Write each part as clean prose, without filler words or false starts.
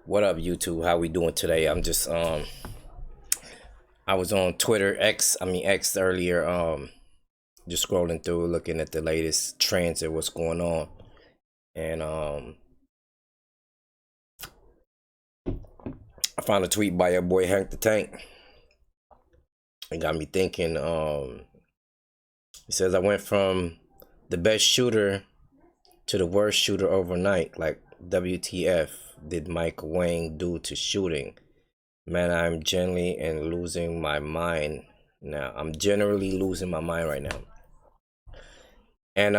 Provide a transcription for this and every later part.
What up, YouTube? How we doing today? I was on Twitter X earlier, just scrolling through looking at the latest trends and what's going on. And I found a tweet by your boy Hank the Tank. It got me thinking. He says I went from the best shooter to the worst shooter overnight. Like, WTF did Mike Wang do to shooting? Man, I'm generally and losing my mind now. I'm generally losing my mind right now. And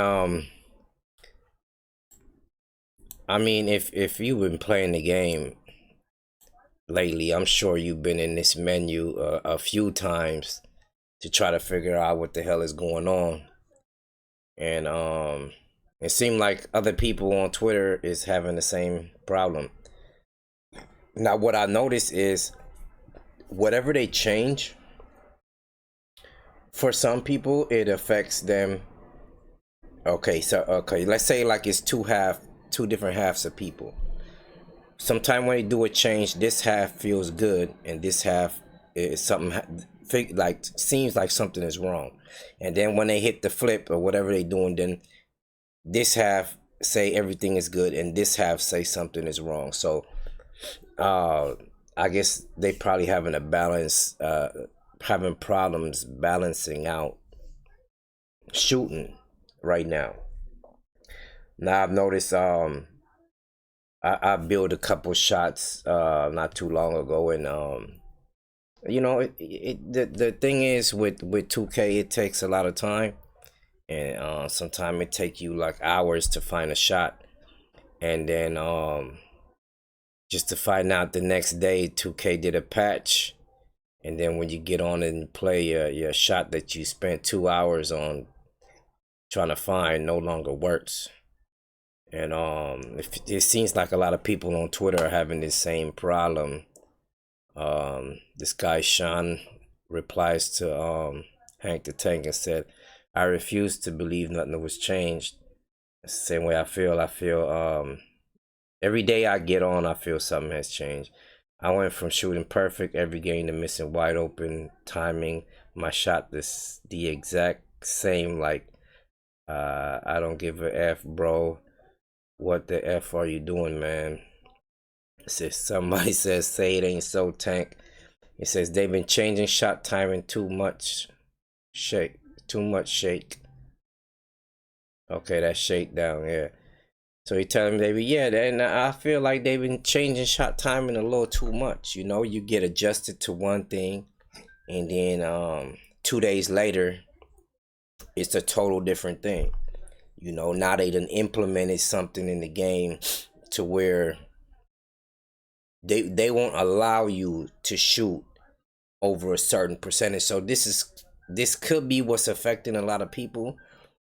I mean, if you've been playing the game lately, I'm sure you've been in this menu a few times to try to figure out what the hell is going on. And it seemed like other people on Twitter is having the same problem. Now, what I noticed is whatever they change, for some people it affects them. Okay, let's say like it's two different halves of people. Sometimes when they do a change, this half feels good, and this half is like seems like something is wrong. And then when they hit the flip or whatever they doing, then this half say everything is good, and this half say something is wrong. So, I guess they probably having problems balancing out shooting right now. Now I've noticed I built a couple shots not too long ago, and the thing is with 2K, it takes a lot of time, and sometimes it take you like hours to find a shot, and then just to find out the next day 2K did a patch, and then when you get on and play your shot that you spent 2 hours on trying to find no longer works. And it seems like a lot of people on Twitter are having this same problem. This guy Sean replies to Hank the Tank and said, "I refuse to believe nothing was changed. It's the same way I feel. Every day I get on, I feel something has changed. I went from shooting perfect every game to missing wide open timing. My shot the exact same. Like, I don't give a F, bro. What the F are you doing, man?" Somebody says, "Say it ain't so, Tank." It says they've been changing shot timing too much. Shake. Too much shake. Okay, that's shakedown, yeah. So he telling me, yeah, and I feel like they've been changing shot timing a little too much. You know, you get adjusted to one thing, and then 2 days later, it's a total different thing. You know, now they done implemented something in the game to where they won't allow you to shoot over a certain percentage. So this could be what's affecting a lot of people,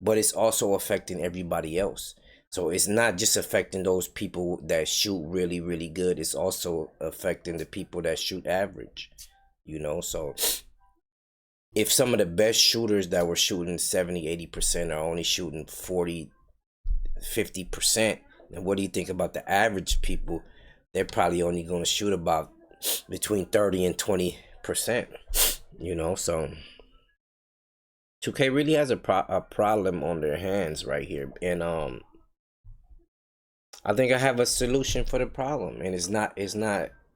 but it's also affecting everybody else. So it's not just affecting those people that shoot really, really good. It's also affecting the people that shoot average. You know, so if some of the best shooters that were shooting 70-80% are only shooting 40-50%, then what do you think about the average people? They're probably only going to shoot about between 30 and 20%. You know, so 2K really has a problem on their hands right here, and I think I have a solution for the problem, and it's not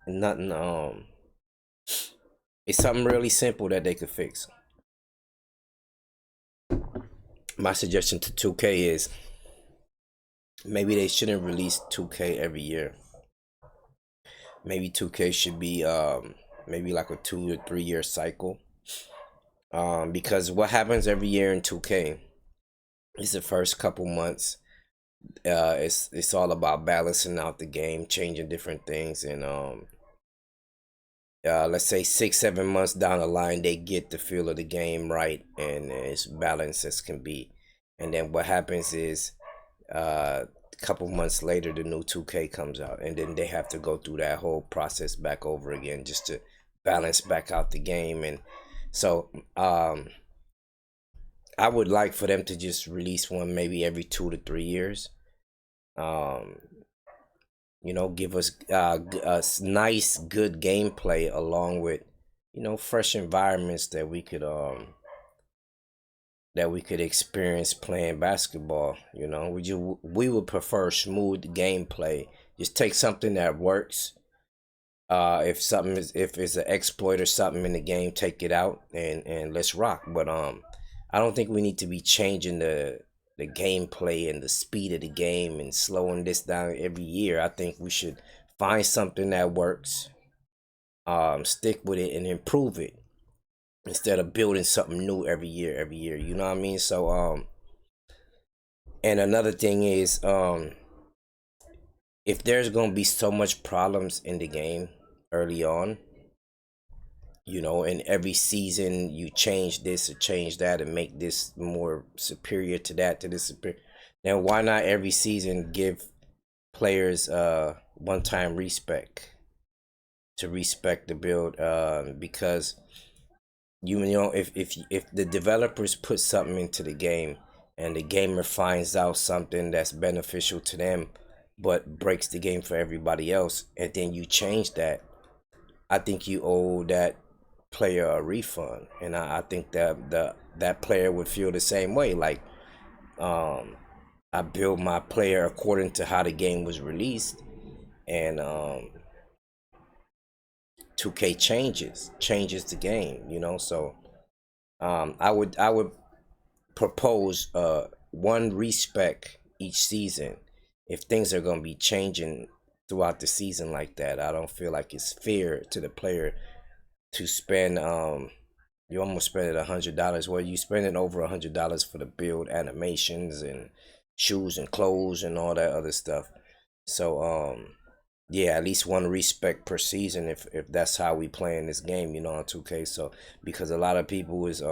nothing. It's something really simple that they could fix. My suggestion to 2K is maybe they shouldn't release 2K every year. Maybe 2K should be maybe like a 2 to 3 year cycle. Because what happens every year in 2K is the first couple months. It's all about balancing out the game, changing different things, and let's say 6-7 months down the line, they get the feel of the game right, and it's balanced as can be. And then what happens is, a couple months later, the new 2K comes out, and then they have to go through that whole process back over again just to balance back out the game. And so, I would like for them to just release one maybe every 2 to 3 years. Um, You know, give us nice, good gameplay along with, you know, fresh environments that we could experience playing basketball. You know, we would prefer smooth gameplay. Just take something that works. If it's an exploit or something in the game, take it out and let's rock. But I don't think we need to be changing the gameplay and the speed of the game and slowing this down every year. I think we should find something that works, stick with it and improve it instead of building something new every year. You know what I mean? So and another thing is, if there's gonna be so much problems in the game early on, you know, and every season you change this or change that and make this more superior to that to this superior, then why not every season give players one time respect to respect the build, because you know, if the developers put something into the game and the gamer finds out something that's beneficial to them but breaks the game for everybody else, and then you change that, I think you owe that player a refund. And I think that that player would feel the same way. Like, um I build my player according to how the game was released, and 2K changes the game, you know. So I would propose one respect each season. If things are going to be changing throughout the season like that, I don't feel like it's fair to the player to spend you almost spend $100. Well, you spending over $100 for the build animations and shoes and clothes and all that other stuff. So yeah, at least one respect per season if that's how we play in this game, you know, on 2K. So because a lot of people is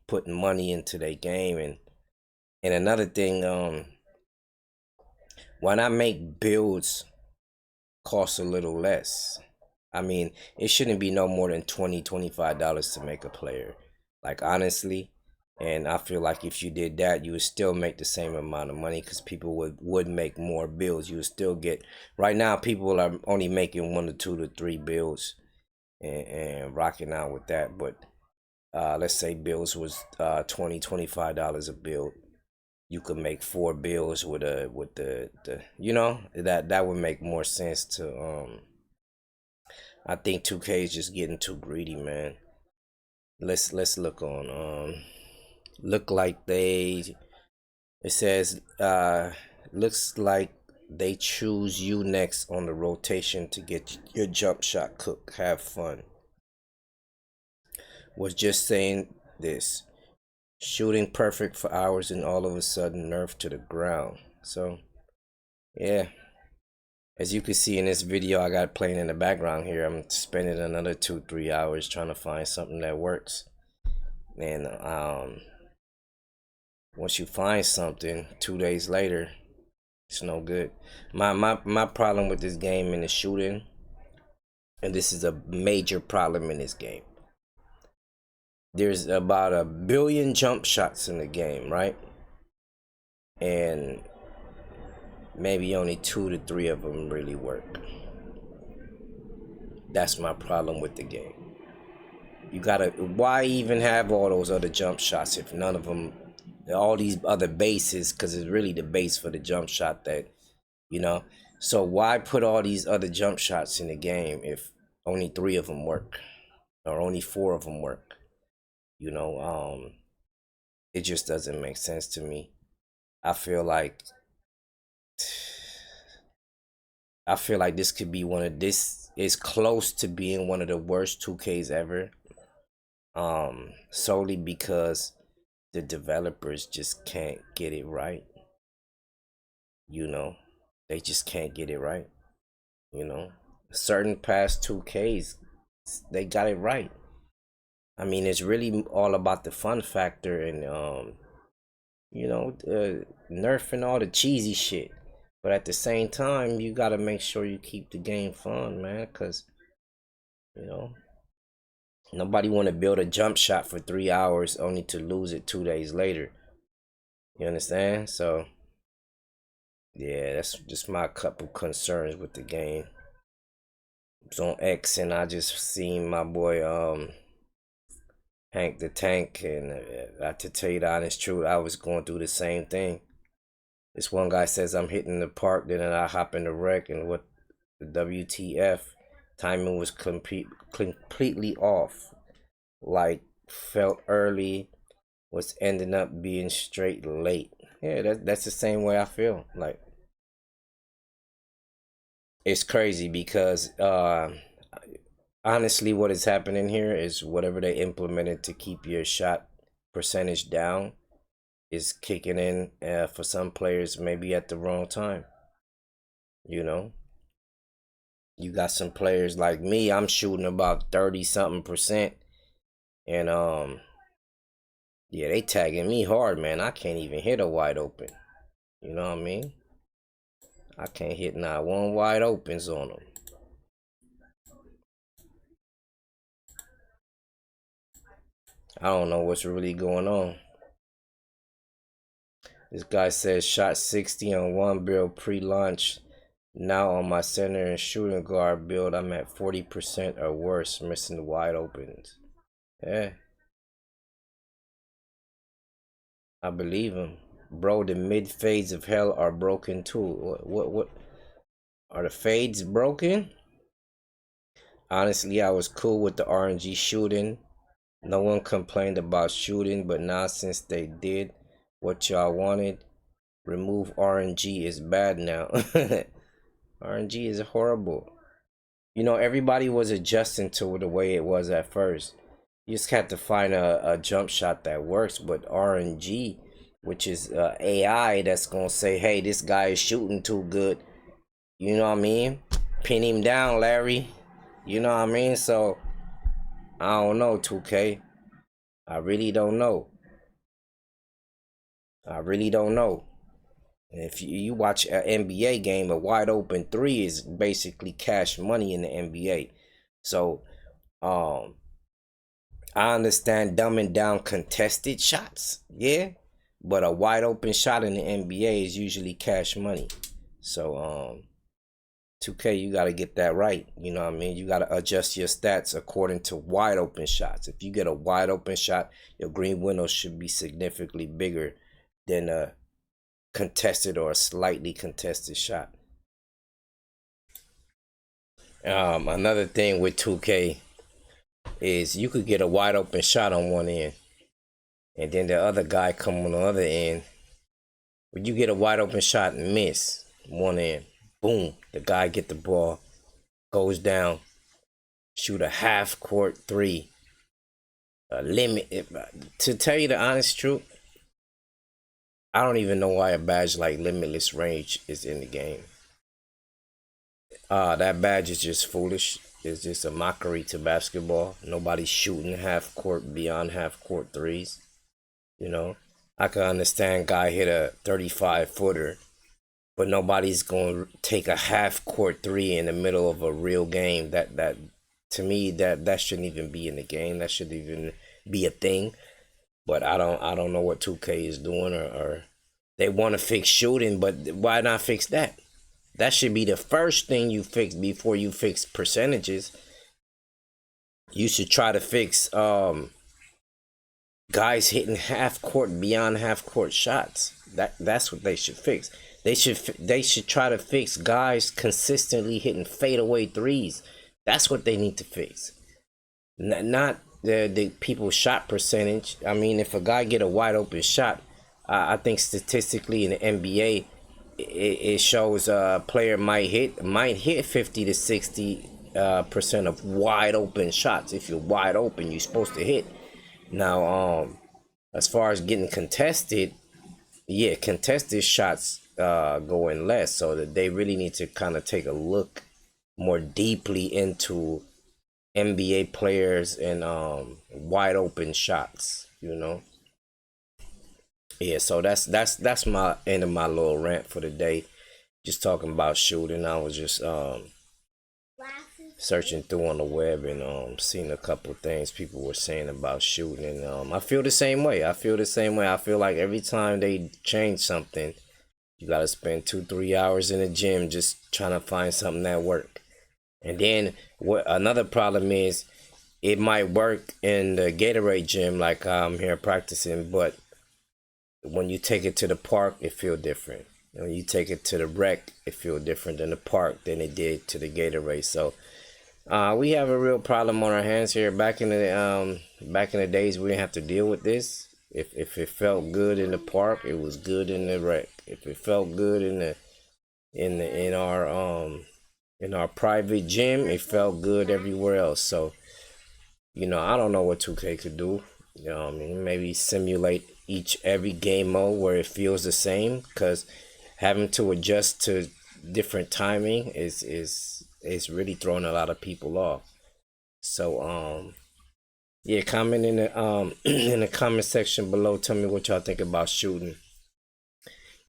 putting money into their game. And another thing, why not make builds cost a little less? I mean, it shouldn't be no more than $25 to make a player. Like, honestly, and I feel like if you did that, you would still make the same amount of money because people would make more builds. You would still get, right now people are only making 1 to 2 to 3 builds and rocking out with that. But let's say builds was $25 a build. You could make 4 builds with the you know, that would make more sense to I think 2K is just getting too greedy, man. Let's look on look like they, it says looks like they choose you next on the rotation to get your jump shot cook. Have fun. Was just saying this. Shooting perfect for hours and all of a sudden nerf to the ground. So yeah. As you can see in this video I got playing in the background here, I'm spending another 2-3 hours trying to find something that works. And once you find something 2 days later, it's no good. My problem with this game and the shooting, and this is a major problem in this game. There's about 1 billion jump shots in the game, right? And maybe only 2 to 3 of them really work. That's my problem with the game. You gotta, why even have all those other jump shots if none of them, all these other bases, because it's really the base for the jump shot that, you know. So why put all these other jump shots in the game if only 3 of them work or only 4 of them work? You know, it just doesn't make sense to me. I feel like this could be this is close to being one of the worst 2Ks ever. Solely because the developers just can't get it right. You know, they just can't get it right. You know, certain past 2Ks, they got it right. I mean, it's really all about the fun factor and you know, nerfing all the cheesy shit. But at the same time, you gotta make sure you keep the game fun, man, cause you know, nobody want to build a jump shot for 3 hours only to lose it 2 days later. You understand? So Yeah, that's just my couple concerns with the game. It's on X, and I just seen my boy Hank the Tank, and to tell you the honest truth, I was going through the same thing. This one guy says I'm hitting the park, then I hop in the wreck, and what the WTF? Timing was completely off. Like felt early, was ending up being straight late. Yeah, that's the same way I feel. Like it's crazy because honestly, what is happening here is whatever they implemented to keep your shot percentage down is kicking in for some players maybe at the wrong time. You know, you got some players like me. I'm shooting about 30 something percent, and yeah, they tagging me hard, man. I can't even hit a wide open. You know what I mean? I can't hit not one wide opens on them. I don't know what's really going on. This guy says shot 60 on one build pre-launch. Now on my center and shooting guard build, I'm at 40% or worse, missing the wide opens. Yeah, I believe him. Bro, the mid fades of hell are broken too. What are the fades broken? Honestly, I was cool with the RNG shooting. No one complained about shooting, but now since they did what y'all wanted, remove RNG is bad now. RNG is horrible. You know, everybody was adjusting to the way it was at first. You just have to find a jump shot that works. But RNG, which is AI, that's gonna say, "Hey, this guy is shooting too good." You know what I mean? Pin him down, Larry. You know what I mean? So I don't know, 2K. I really don't know. I really don't know. If you watch an NBA game, a wide open three is basically cash money in the NBA. So um I understand dumbing down contested shots, yeah, but a wide open shot in the NBA is usually cash money. So 2K, you got to get that right. You know what I mean? You got to adjust your stats according to wide open shots. If you get a wide open shot, your green window should be significantly bigger than a contested or a slightly contested shot. Another thing with 2K is you could get a wide open shot on one end, and then the other guy come on the other end. When you get a wide open shot and miss one end, boom, the guy get the ball, goes down, shoot a half court three, a limit. To tell you the honest truth, I don't even know why a badge like limitless range is in the game. That badge is just foolish. It's just a mockery to basketball. Nobody's shooting half court beyond half court threes. You know, I can understand guy hit a 35 footer, but nobody's going to take a half court three in the middle of a real game. That to me that shouldn't even be in the game. That shouldn't even be a thing. But I don't know what 2K is doing, or they want to fix shooting, but why not fix that? That should be the first thing you fix before you fix percentages. You should try to fix guys hitting half court beyond half court shots. That's what they should fix. They should try to fix guys consistently hitting fadeaway threes. That's what they need to fix. Not the people's shot percentage. I mean, if a guy get a wide open shot, I think statistically in the NBA, it shows a player might hit 50 to 60 percent of wide open shots. If you're wide open, you're supposed to hit. Now, as far as getting contested, yeah, contested shots go in less, so that they really need to kind of take a look more deeply into NBA players and wide open shots, you know. Yeah, so that's my end of my little rant for the day. Just talking about shooting. I was just searching through on the web and seeing a couple things people were saying about shooting, and I feel the same way. I feel like every time they change something, You gotta spend 2 3 hours in the gym just trying to find something that work. And then what another problem is, it might work in the Gatorade gym like I'm here practicing, but when you take it to the park, it feel different. When you take it to the rec, it feel different in the park than it did to the Gatorade. So we have a real problem on our hands here. Back in the days, we didn't have to deal with this. If it felt good in the park, it was good in the rec. If it felt good in our private gym, it felt good everywhere else. So I don't know what 2K could do. I mean, maybe simulate every game mode where it feels the same, because having to adjust to different timing is really throwing a lot of people off. So yeah, comment in the in the comment section below. Tell me what y'all think about shooting.